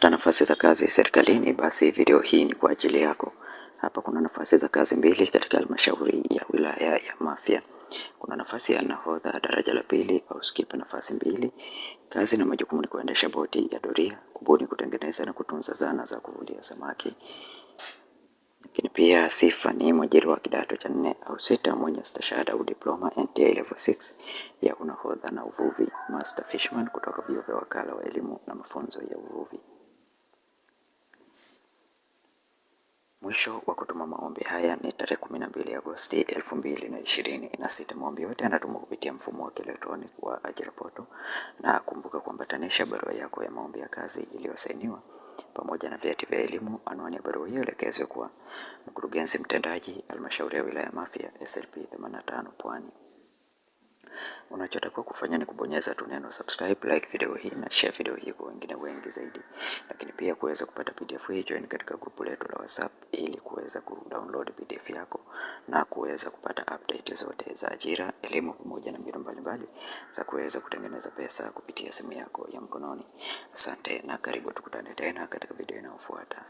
Unatafuta nafasi za kazi serikalini? Basi video hii ni kwa ajili yako. Hapa kuna nafasi za kazi mbili katika halmashauri ya wilaya ya Mafia. Kuna nafasi ya nahodha daraja la pili au skipper, nafasi mbili. Kazi na majukumu ni kuendesha boti ya doria, kubuni, kutengeneza na kutunza zana za kuvulia samaki. Lakini pia sifa ni mwajiri wa kidato cha 4 au 6 mwenye stashahada au diploma NTA level 6 ya unahodha na uvuvi, master fisherman kutoka vyuo vya wakala wa elimu na mafunzo ya uvuvi. Mwisho wa kutuma maombi haya ni tarehe 12 Agosti 2026. Maombi yote yanatumwa kupitia mfumo wa kielektroniki wa ajira portal, na kumbuka kuambatanisha barua yako ya maombi ya kazi iliyosainiwa pamoja na vyeti vya elimu. Anwani ya barua hiyo elekezwe kwa mkurugenzi mtendaji, halmashauri ya wilaya Mafia, SLP 85 Pwani. Unachotakiwa kufanya ni kubonyeza tu neno subscribe, like video hii na share video hii kwa wengine wengi zaidi. Lakini pia kuweza kupata PDF hii, join katika grupu letu la WhatsApp ili kuweza kudownload PDF yako na kuweza kupata update zote za ajira, elimu pamoja na mbinu mbalimbali za kuweza kutengeneza pesa kupitia simu yako ya mkononi. Asante na karibu, tukutane tena katika video inayofuata.